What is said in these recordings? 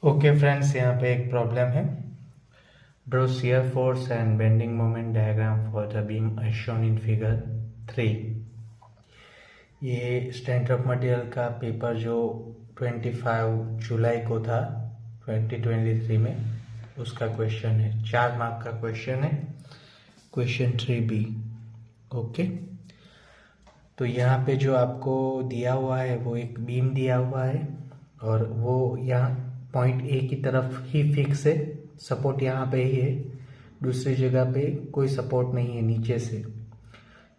Okay friends, यहाँ पे एक प्रॉब्लम है। Draw shear force and bending moment diagram for the beam as shown in figure 3। ये standard of material का paper जो 25 जुलाई को था 2023 में, उसका क्वेश्चन है। 4 मार्क का क्वेश्चन है, क्वेश्चन 3B। ओके, तो यहाँ पे जो आपको दिया हुआ है वो एक बीम दिया हुआ है और वो यहाँ पॉइंट ए की तरफ ही फिक्स है। सपोर्ट यहाँ पे ही है, दूसरी जगह पे कोई सपोर्ट नहीं है नीचे से,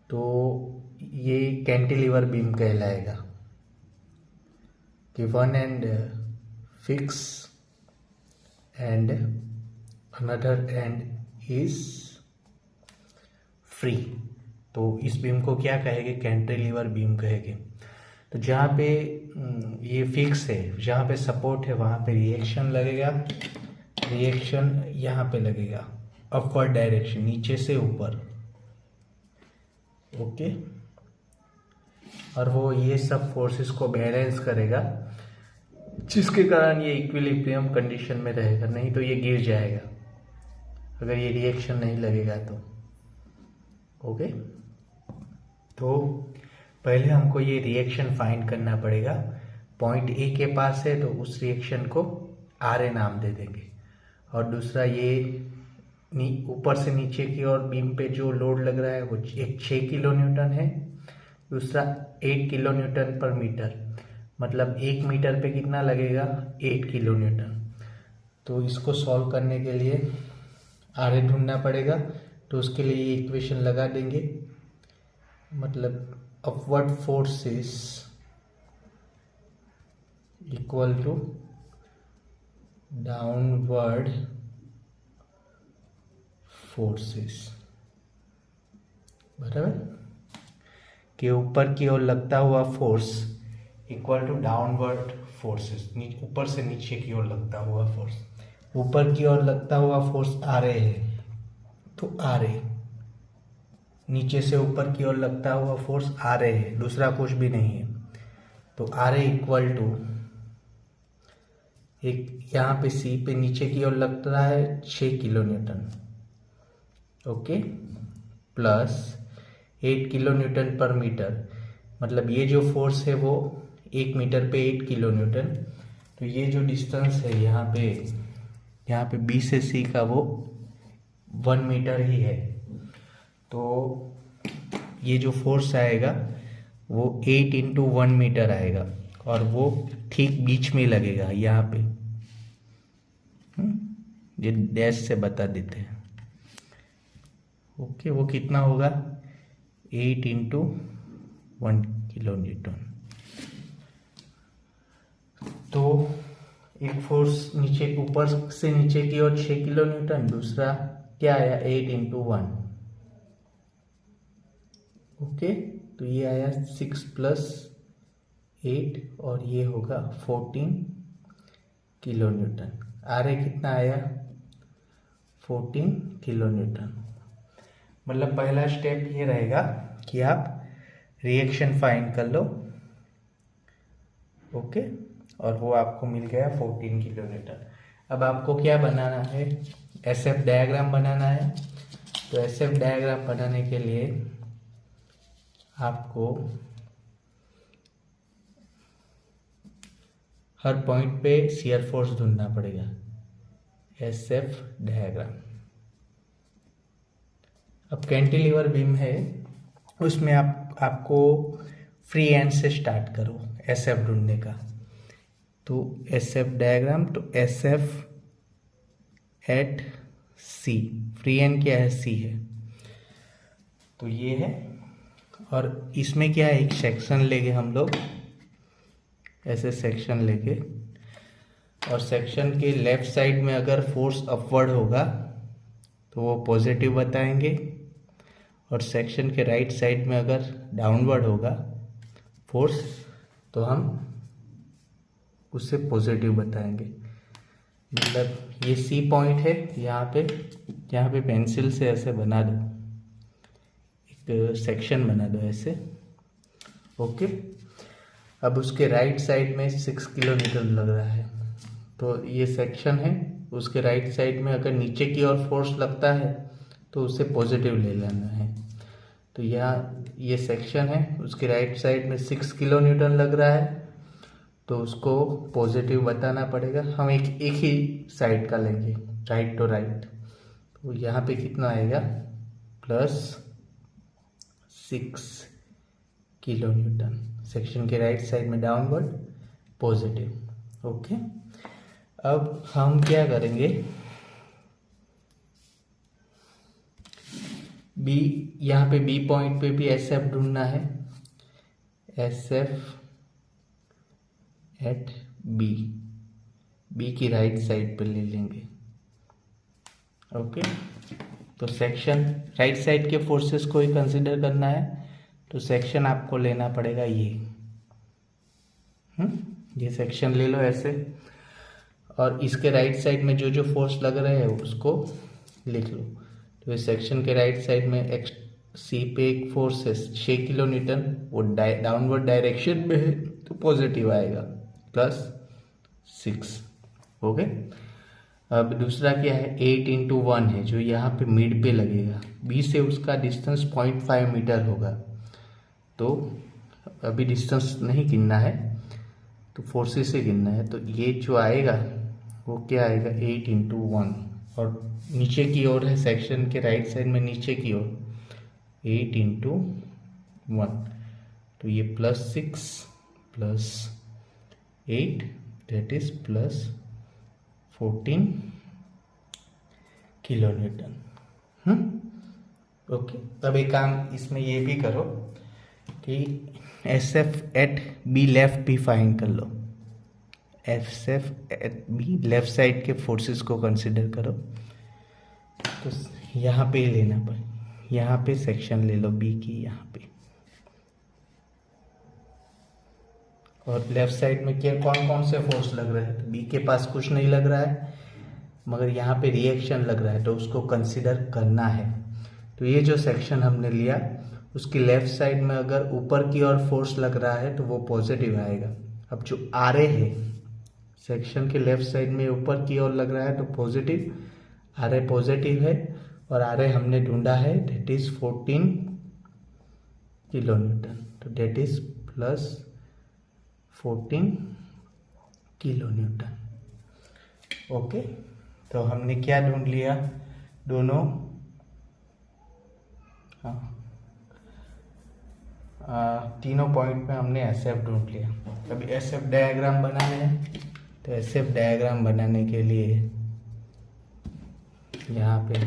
तो ये कैंटिलीवर बीम कहलाएगा कि one and fix and another and is free. तो इस बीम को क्या कहेंगे? कैंटिलीवर बीम कहेंगे। तो जहाँ पे ये फिक्स है, जहाँ पे सपोर्ट है, वहाँ पे रिएक्शन लगेगा। रिएक्शन यहाँ पे लगेगा अपवर्ड डायरेक्शन, नीचे से ऊपर। ओके, और वो ये सब फोर्सेस को बैलेंस करेगा, जिसके कारण ये इक्विलिब्रियम कंडीशन में रहेगा, नहीं तो ये गिर जाएगा अगर ये रिएक्शन नहीं लगेगा तो। ओके, तो पहले हमको ये रिएक्शन फाइंड करना पड़ेगा। पॉइंट ए के पास है तो उस रिएक्शन को RA नाम दे देंगे, और दूसरा ये ऊपर से नीचे की ओर बीम पे जो लोड लग रहा है वो एक 6 किलो न्यूटन है, दूसरा 8 किलो न्यूटन पर मीटर। मतलब 1 मीटर पे कितना लगेगा? 8 किलो न्यूटन। तो इसको सॉल्व करने के लिए RA ढूंढना पड़ेगा, तो उसके लिए ये इक्वेशन लगा देंगे। मतलब upward forces equal to downward forces, बराबर, कि ऊपर की ओर लगता हुआ force equal to downward forces, ऊपर से नीचे की ओर लगता हुआ फोर्स। ऊपर की ओर लगता हुआ फोर्स RA है, तो RA, नीचे से ऊपर की ओर लगता हुआ फोर्स RA है, दूसरा कुछ भी नहीं है। तो RA इक्वल टू, एक यहाँ पे C पे नीचे की ओर लग रहा है 6 kilo newton, okay, plus 8 kilo Newton पर मीटर। मतलब ये जो फोर्स है वो 1 मीटर पे 8 किलो न्यूटन। तो ये जो डिस्टेंस है यहाँ पे B से C का वो 1 मीटर ही है। तो ये जो फोर्स आएगा वो 8 इंटू 1 मीटर आएगा, और वो ठीक बीच में लगेगा यहाँ पे। ये डैश से बता देते हैं। ओके, वो कितना होगा? 8 इंटू 1 किलो न्यूटन। तो एक फोर्स नीचे, ऊपर से नीचे की ओर 6 किलो न्यूटन, दूसरा क्या आया? 8 इंटू 1। ओके, तो ये आया 6 प्लस 8, और ये होगा 14 किलो न्यूटन। RA कितना आया? 14 किलो न्यूटन। मतलब पहला स्टेप ये रहेगा कि आप रिएक्शन फाइंड कर लो। ओके, और वो आपको मिल गया 14 किलो न्यूटन। अब आपको क्या बनाना है? SF डायग्राम बनाना है। तो SF डायग्राम बनाने के लिए आपको हर पॉइंट पे शियर फोर्स ढूंढना पड़ेगा। SF diagram. अब कैंटिलीवर बीम है, उसमें आपको फ्री एंड से स्टार्ट करो SF ढूंढने का। तो SF डायग्राम, तो SF at C, free end क्या है? C है, तो ये है। और इसमें क्या है? एक सेक्शन लेंगे हम लोग, ऐसे सेक्शन लेके, और सेक्शन के लेफ्ट साइड में अगर फोर्स अपवर्ड होगा तो वो पॉजिटिव बताएंगे, और सेक्शन के राइट साइड में अगर डाउनवर्ड होगा फोर्स तो हम उससे पॉजिटिव बताएंगे। मतलब ये C पॉइंट है, यहाँ पे पेंसिल से ऐसे बना दो, एक सेक्शन बना दो ऐसे। ओके, अब उसके राइट साइड में 6 किलो न्यूटन लग रहा है, तो ये सेक्शन है, उसके राइट साइड में अगर नीचे की ओर फोर्स लगता है तो उसे पॉजिटिव ले लेना है। तो यहाँ ये सेक्शन है, उसके राइट साइड में 6 किलो न्यूटन लग रहा है, तो उसको पॉजिटिव बताना पड़ेगा। हम एक ही साइड का लेंगे, राइट टू राइट। तो यहाँ पे कितना आएगा, +6 किलो न्यूटन। सेक्शन के राइट साइड में डाउनवर्ड पॉजिटिव। ओके, अब हम क्या करेंगे, बी, यहाँ पे बी पॉइंट पे भी एस एफ ढूंढना है। S F at B, B की राइट साइड पे ले लेंगे। ओके, तो सेक्शन राइट साइड के फोर्सेस को ही कंसिडर करना है, तो सेक्शन आपको लेना पड़ेगा ये सेक्शन ले लो ऐसे, और इसके राइट साइड में जो जो फोर्स लग रहे हैं उसको लिख लो। तो इस सेक्शन के राइट साइड में सी पे एक फोर्स है 6 किलो न्यूटन, वो डाउनवर्ड डायरेक्शन में है तो पॉजिटिव आएगा, +6। ओके, अब दूसरा क्या है, 8 × 1 है जो यहाँ पे मिड पे लगेगा। बी से उसका डिस्टेंस 0.5 मीटर होगा, तो अभी डिस्टेंस नहीं गिनना है, तो फोर्सेस से गिनना है। तो ये जो आएगा वो क्या आएगा, 8 × 1, और नीचे की ओर है सेक्शन के राइट साइड में, नीचे की ओर 8 × 1, तो ये +6 + 8 that is +14 kilo newton. Okay, अब एक काम इसमें ये भी करो कि S F at B left भी फाइंड कर लो। S F at B left side के फोर्सेस को कंसिडर करो, तो यहाँ पे लेना पड़े, यहाँ पे सेक्शन ले लो बी की यहाँ पे, और लेफ्ट साइड में क्या कौन कौन से फोर्स लग रहे हैं, तो बी के पास कुछ नहीं लग रहा है, मगर यहाँ पे रिएक्शन लग रहा है, तो उसको कंसिडर करना है। तो ये जो सेक्शन हमने लिया उसकी लेफ्ट साइड में अगर ऊपर की ओर फोर्स लग रहा है तो वो पॉजिटिव आएगा। अब जो आर ए है, सेक्शन के लेफ्ट साइड में ऊपर की ओर लग रहा है तो पॉजिटिव, आर ए पॉजिटिव है, और आर ए हमने ढूंढा है डेट इज 14 किलो न्यूटन, तो that is +14 kilo newton. Okay, तो हमने क्या ढूंढ लिया, दोनों तीनों पॉइंट में हमने एस एफ ढूंढ लिया। अभी एस एफ डायग्राम बनाने हैं, तो एस एफ डायग्राम बनाने के लिए यहाँ पे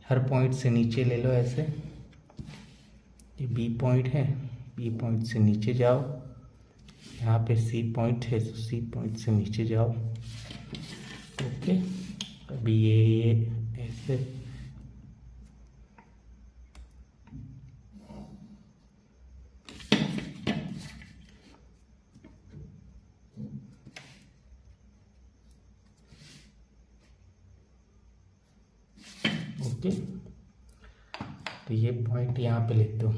हर पॉइंट से नीचे ले लो ऐसे। ये बी पॉइंट है, बी पॉइंट से नीचे जाओ, यहाँ पे सी पॉइंट है तो सी पॉइंट से नीचे जाओ। ओके, अभी ये ऐसे ओके, तो ये पॉइंट यहाँ पे लिख दो,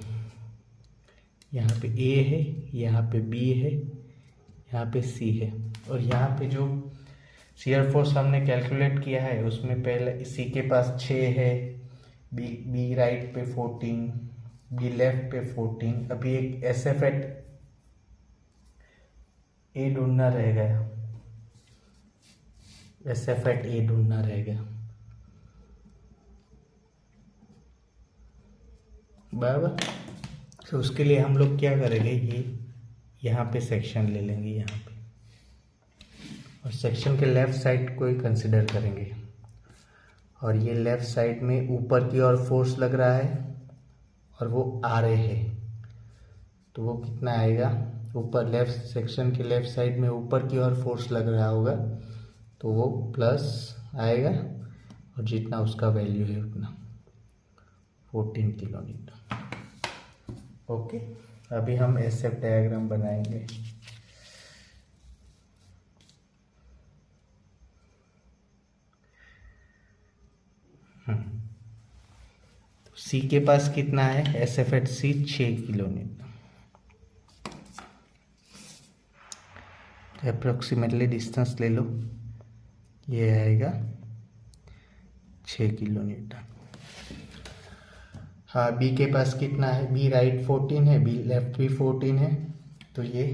यहाँ पे ए है, यहाँ पे बी है, यहाँ पे सी है, और यहाँ पे जो शियर फोर्स हमने कैलकुलेट किया है उसमें पहले सी के पास 6 है, बी राइट पे 14, बी लेफ्ट पे 14। अभी एक एस एफ एट ए ढूंढना रहेगा, एस एफ एट ए ढूंढना रहेगा, बराबर। तो उसके लिए हम लोग क्या करेंगे, ये यहाँ पे सेक्शन ले लेंगे यहाँ पे, और सेक्शन के लेफ्ट साइड को ही कंसिडर करेंगे, और ये लेफ्ट साइड में ऊपर की ओर फोर्स लग रहा है और वो आ रहे हैं, तो वो कितना आएगा, ऊपर लेफ्ट सेक्शन के लेफ्ट साइड में ऊपर की ओर फोर्स लग रहा होगा तो वो प्लस आएगा, और जितना उसका वैल्यू है उतना 14 किलो न्यूटन। ओके, अभी हम एस एफ डायग्राम बनाएंगे। तो सी के पास कितना है, एस एफ एट सी 6 किलो न्यूटन। अप्रोक्सीमेटली डिस्टेंस ले लो, ये आएगा 6 किलो न्यूटन। हाँ, बी के पास कितना है, बी राइट 14 है, बी लेफ्ट भी 14 है, तो ये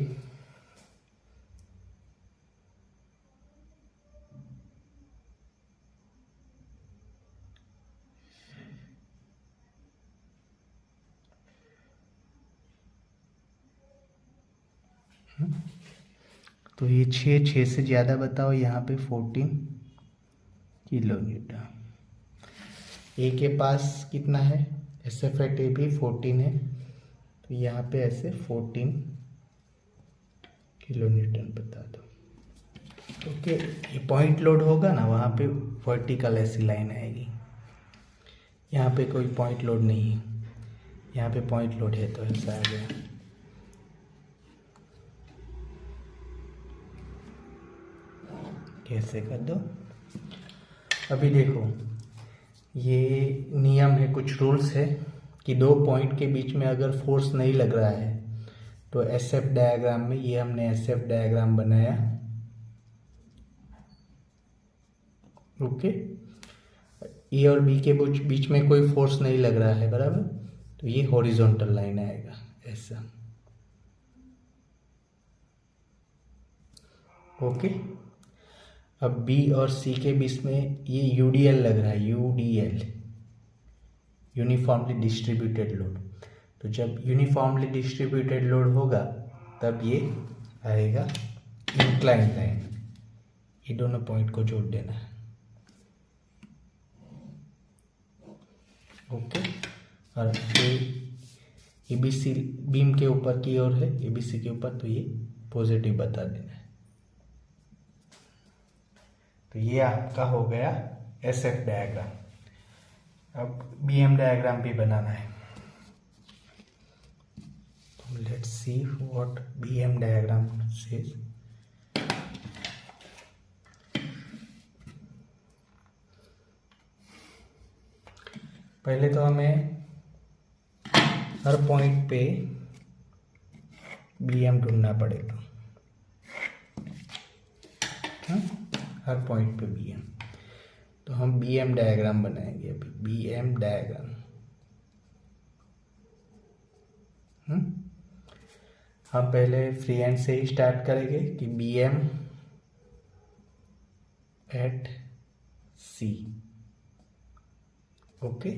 तो ये 6 से ज़्यादा बताओ, यहाँ पे 14 किलो न्यूटन। ए के पास कितना है, एस एफ एट ए भी 14 है, तो यहाँ पे ऐसे 14 किलो न्यूटन बता दो। ओके, ये पॉइंट लोड होगा ना, वहाँ पे वर्टिकल ऐसी लाइन आएगी। यहाँ पे कोई पॉइंट लोड नहीं है, यहाँ पे पॉइंट लोड है तो ऐसा आ गया। कैसे कर दो, अभी देखो ये नियम है, कुछ रूल्स है कि दो पॉइंट के बीच में अगर फोर्स नहीं लग रहा है तो एस एफ डायग्राम में, ये हमने एस एफ डायग्राम बनाया। ओके, ए और बी के बीच में कोई फोर्स नहीं लग रहा है, बराबर, तो ये हॉरिजॉन्टल लाइन आएगा ऐसा। ओके, अब बी और सी के बीच में ये यूडीएल लग रहा है, यूडीएल, यूनिफॉर्मली डिस्ट्रीब्यूटेड लोड। तो जब यूनिफॉर्मली डिस्ट्रीब्यूटेड लोड होगा तब ये आएगा इंक्लाइन लाइन। ये दोनों पॉइंट को जोड़ देना है। ओके, और ए बी सी बीम के ऊपर की ओर है, ए बी सी के ऊपर, तो ये पॉजिटिव बता देना है। तो ये आपका हो गया एस एफ डायग्राम। अब बी एम डायग्राम भी बनाना है। तो let's see what B M diagram says. पहले तो हमें हर पॉइंट पे बी एम ढूंढना पड़ेगा। हर पॉइंट पे बी एम, तो हम बी एम डायग्राम बनाएंगे अभी, बी एम डायग्राम। हम पहले फ्री हैंड से ही स्टार्ट करेंगे कि B M at C. Okay,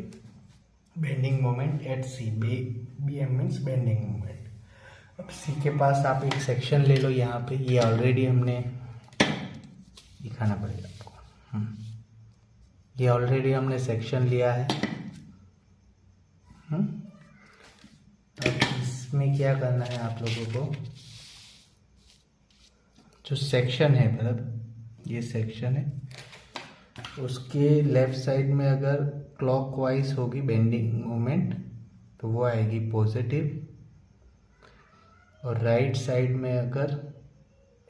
bending moment at C, B M means bending moment. अब सी के पास आप एक सेक्शन ले लो, यहाँ पे ये ऑलरेडी हमने दिखाना पड़ेगा आपको। ये ऑलरेडी हमने सेक्शन लिया है। अब इसमें क्या करना है आप लोगों को, जो सेक्शन है, मतलब ये सेक्शन है, उसके लेफ्ट साइड में अगर क्लॉकवाइज होगी बेंडिंग मोमेंट तो वो आएगी पॉजिटिव, और राइट साइड में अगर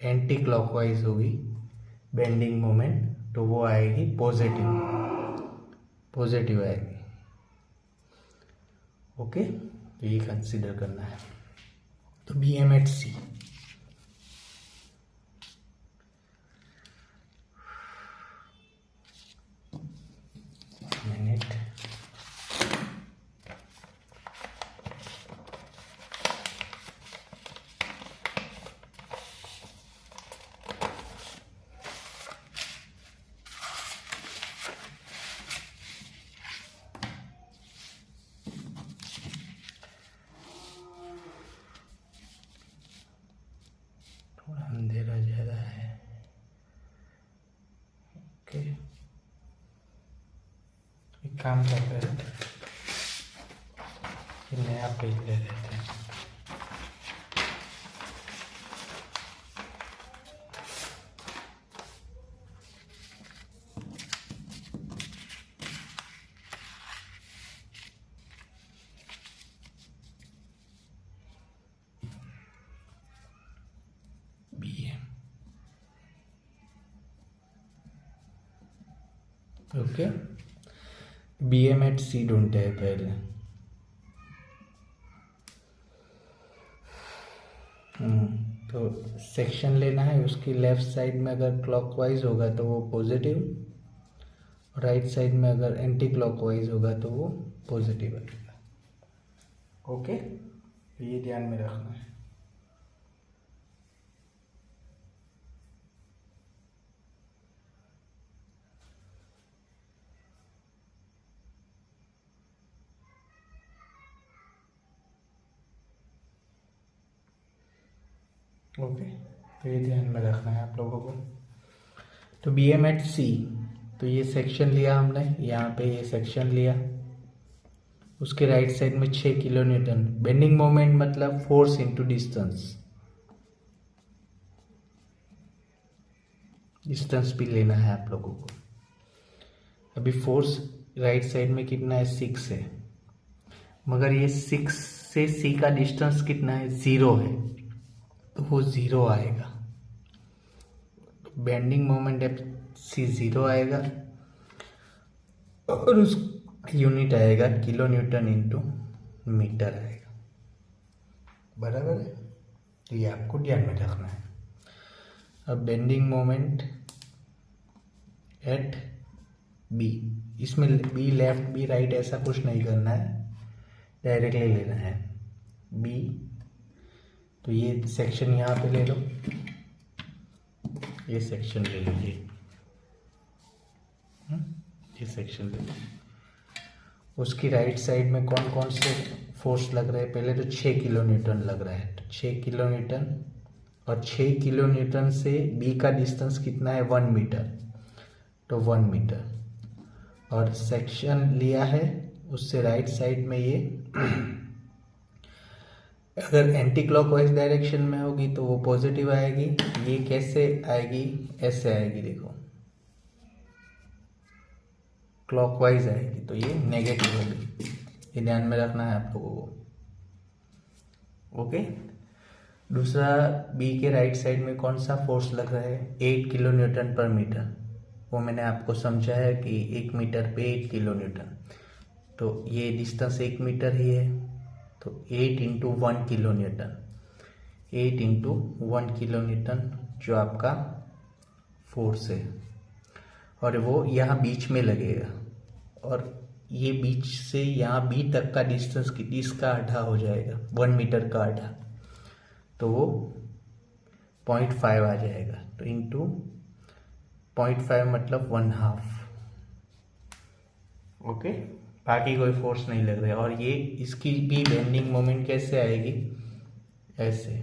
एंटी क्लॉकवाइज होगी बेंडिंग मोमेंट तो वो आएगी पॉजिटिव, पॉजिटिव आएगी। ओके, तो ये कंसीडर करना है। तो B M at C, minute, थोड़ा अंधेरा ज़्यादा है। ओके, एक काम करते हैं, नया पेज ले लेते हैं। ओके, बी एम एट सी ढूंढते हैं पहले। तो सेक्शन लेना है, उसकी लेफ्ट साइड में अगर क्लॉकवाइज होगा तो वो पॉजिटिव, राइट साइड में अगर एंटी क्लॉकवाइज होगा तो वो पॉजिटिव आएगा। ओके, ये ध्यान में रखना है। ओके, तो ये ध्यान में रखना है आप लोगों को। तो बी एम एट सी, तो ये सेक्शन लिया हमने, यहाँ पे ये सेक्शन लिया, उसके राइट साइड में 6 किलो न्यूटन। बेंडिंग मोमेंट मतलब फोर्स इनटू डिस्टेंस, डिस्टेंस भी लेना है आप लोगों को। अभी फोर्स राइट साइड में कितना है, 6 है, मगर ये 6 से सी का डिस्टेंस कितना है, 0 है, तो वो 0 आएगा। बेंडिंग मोमेंट एफ सी 0 आएगा और उस यूनिट आएगा किलो न्यूटन इंटू मीटर आएगा। बराबर है, तो ये आपको ध्यान में रखना है। अब बेंडिंग मोमेंट एट बी, इसमें बी लेफ्ट बी राइट ऐसा कुछ नहीं करना है, डायरेक्टली लेना है बी। तो ये सेक्शन यहाँ पे ले लो, ये सेक्शन ले लीजिए, ये सेक्शन ले लो। उसकी राइट साइड में कौन कौन से फोर्स लग रहे हैं, पहले तो 6 किलो न्यूटन लग रहा है, तो 6 किलो न्यूटन, और 6 किलो न्यूटन से बी का डिस्टेंस कितना है, 1 मीटर, तो 1 मीटर। और सेक्शन लिया है, उससे राइट साइड में ये अगर एंटी क्लॉकवाइज डायरेक्शन में होगी तो वो पॉजिटिव आएगी। ये कैसे आएगी, ऐसे आएगी, देखो क्लॉकवाइज आएगी तो ये नेगेटिव होगी। ये ध्यान में रखना है आप लोगों को। ओके, दूसरा बी के राइट साइड में कौन सा फोर्स लग रहा है, 8 किलो न्यूटन पर मीटर। वो मैंने आपको समझाया कि 1 मीटर पे 8 किलो न्यूटन, तो ये डिस्टेंस 1 मीटर ही है, तो 8 into 1 kilo Newton, 8 into 1 kilo Newton जो आपका फोर्स है, और वो यहाँ बीच में लगेगा, और ये बीच से यहाँ बी तक का डिस्टेंस इसका आधा हो जाएगा, 1 मीटर का आधा, तो वो 0.5 आ जाएगा। तो इंटू 0.5 मतलब 1/2। ओके, बाकी कोई फोर्स नहीं लग रहा है। और ये इसकी भी बेंडिंग मोमेंट कैसे आएगी, ऐसे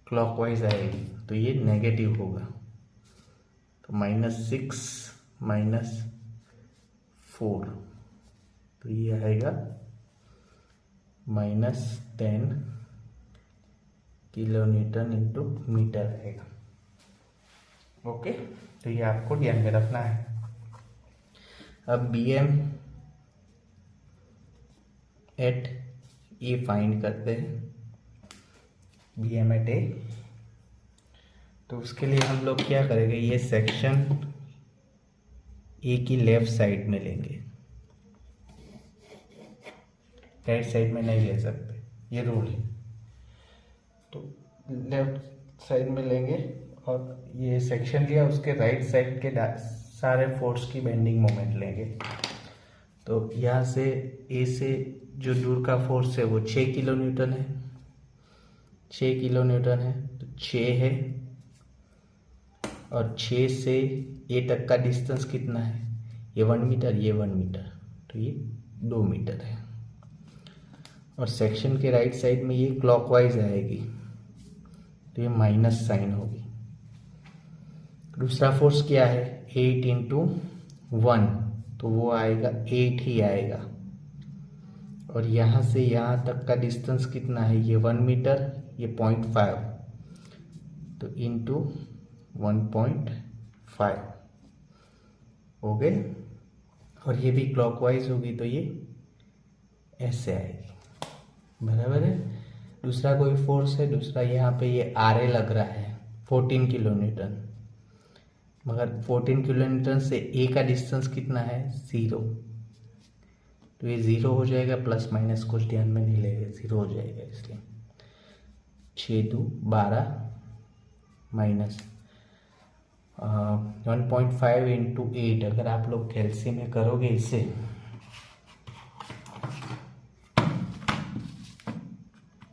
क्लॉकवाइज आएगी, तो ये नेगेटिव होगा, तो -6 -4, तो ये आएगा -10 किलो न्यूटन इंटू मीटर आएगा। ओके, तो ये आपको ध्यान में रखना है। अब बी एम एट ए फाइंड करते हैं, बी एम एट ए। तो उसके लिए हम लोग क्या करेंगे, ये सेक्शन ए की लेफ्ट साइड में लेंगे, राइट साइड में नहीं ले सकते, ये रूल है। तो लेफ्ट साइड में लेंगे और ये सेक्शन लिया, उसके राइट साइड के सारे फोर्स की बेंडिंग मोमेंट लेंगे। तो यहाँ से ए से जो दूर का फोर्स है वो 6 किलो न्यूटन है, 6 किलो न्यूटन है, तो 6 है, और 6 से ए तक का डिस्टेंस कितना है, ये 1 मीटर, ये 1 मीटर, तो ये 2 मीटर है। और सेक्शन के राइट साइड में ये क्लॉकवाइज आएगी, तो ये माइनस साइन होगी। दूसरा फोर्स क्या है, 8 इंटू 1, तो वो आएगा 8 ही आएगा। और यहाँ से यहाँ तक का डिस्टेंस कितना है, ये 1 मीटर, ये 0.5, तो इंटू 1.5 हो गए। और ये भी क्लॉकवाइज होगी, तो ये ऐसे आएगी, बराबर है। दूसरा कोई फोर्स है, दूसरा यहाँ पे ये आर ए लग रहा है 14 किलो न्यूटन, मगर 14 किलो न्यूटन से ए का डिस्टेंस कितना है, 0, तो ये 0 हो जाएगा, प्लस माइनस कुछ ध्यान में नहीं लगेगा, 0 हो जाएगा। इसलिए 6 2 12 माइनस 1.5 इंटू 8। अगर आप लोग कैलसी में करोगे इसे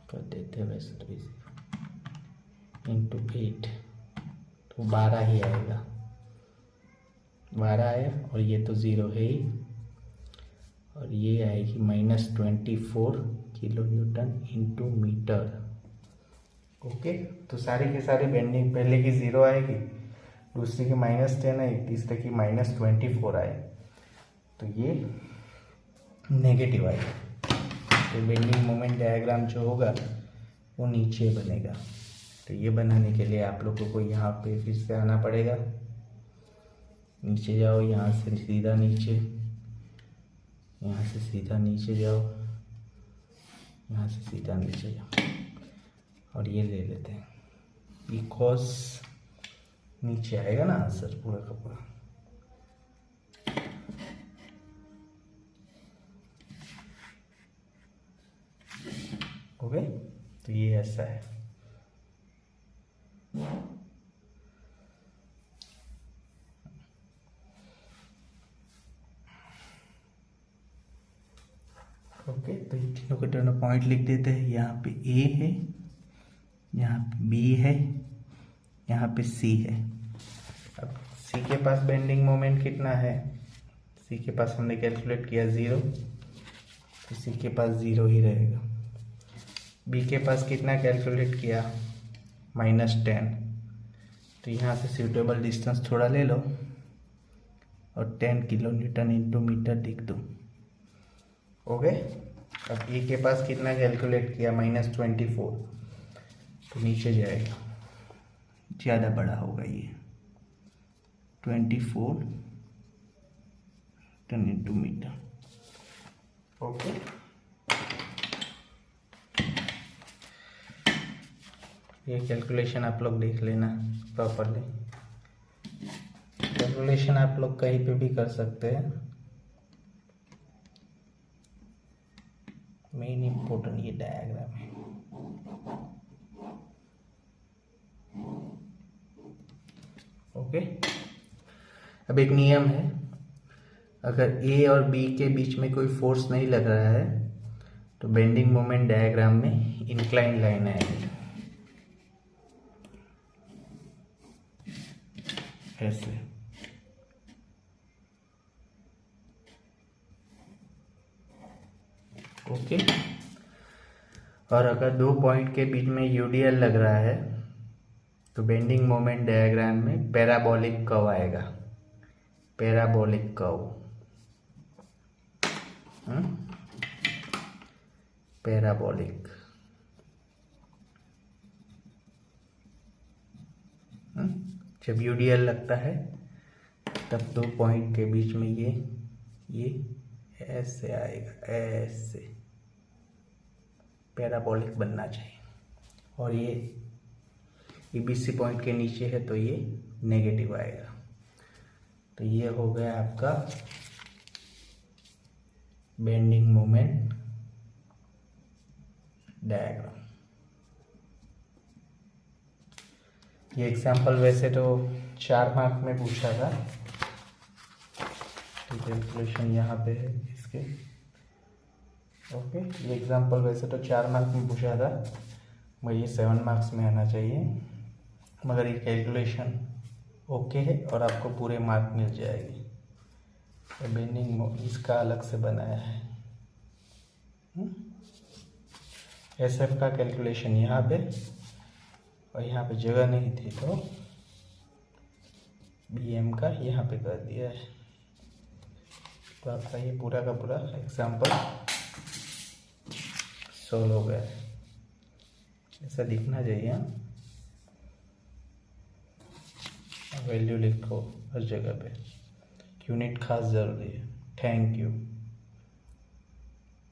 कर देते हैं वैसे तो इसे इंटू 8 तो 12 ही आएगा, 12 आया और ये तो 0 है ही, और ये आएगी -24 kilo newton into metre. Okay, तो सारी के सारी बेंडिंग पहले की 0 आएगी, दूसरी की -10 आई, तीसरे की -24 आए, तो ये नेगेटिव आएगा। तो बेंडिंग मोमेंट डायग्राम जो होगा वो नीचे बनेगा। तो ये बनाने के लिए आप लोगों को यहाँ पे फिर से आना पड़ेगा, नीचे जाओ, यहाँ से सीधा नीचे, यहाँ से सीधा नीचे जाओ, यहाँ से सीधा नीचे जाओ, और ये ले लेते हैं बिकॉज नीचे आएगा ना आंसर पूरा का पूरा। ओके, तो ये ऐसा है। ओके, तो ये तीनों के दोनों पॉइंट लिख देते हैं। यहाँ पे ए है, यहाँ पे बी है, यहाँ पे सी है। अब सी के पास बेंडिंग मोमेंट कितना है, सी के पास हमने कैलकुलेट किया 0, तो सी के पास 0 ही रहेगा। बी के पास कितना कैलकुलेट किया -10, तो यहाँ से सूटेबल डिस्टेंस थोड़ा ले लो और 10 किलो न्यूटन इंटू मीटर लिख दो। ओके, अब ए के पास कितना कैलकुलेट किया -24, तो नीचे जाएगा, ज़्यादा बड़ा होगा ये 24 टन इंटू मीटर। ओके, ये कैलकुलेशन आप लोग देख लेना प्रॉपरली। कैलकुलेशन आप लोग कहीं पे भी कर सकते हैं, मेन इम्पोर्टेंट ये डायग्राम है। ओके, अब एक नियम है, अगर ए और बी के बीच में कोई फोर्स नहीं लग रहा है तो बेंडिंग मोमेंट डायग्राम में इंक्लाइन लाइन आएगी ऐसे। ओके, और अगर दो पॉइंट के बीच में यूडीएल लग रहा है तो बेंडिंग मोमेंट डायग्राम में पैराबोलिक कर्व आएगा, पैराबोलिक कर्व, पैराबोलिक। जब यूडीएल लगता है तब दो पॉइंट के बीच में ये ऐसे आएगा, ऐसे पैराबोलिक बनना चाहिए, और ये ईबीसी पॉइंट के नीचे है तो ये नेगेटिव आएगा। तो ये हो गया आपका बेंडिंग मोमेंट डायग्राम। ये एग्जाम्पल वैसे तो 4 मार्क में पूछा था, तो कैलकुलेशन यहाँ पे है इसके। ओके, ये एग्जाम्पल वैसे तो 4 मार्क में पूछा था, मगर ये 7 मार्क्स में आना चाहिए, मगर ये कैलकुलेशन ओके है और आपको पूरे मार्क मिल जाएगी। बेंडिंग इसका अलग से बनाया है। एसएफ का कैलकुलेशन यहाँ पे, और यहाँ पे जगह नहीं थी तो बीएम का यहाँ पे कर दिया है। तो आपका ये पूरा का पूरा एग्जाम्पल सॉल्व हो गया है, ऐसा दिखना चाहिए। वैल्यू लिखो हर जगह पे, यूनिट खास ज़रूरी है। Thank you.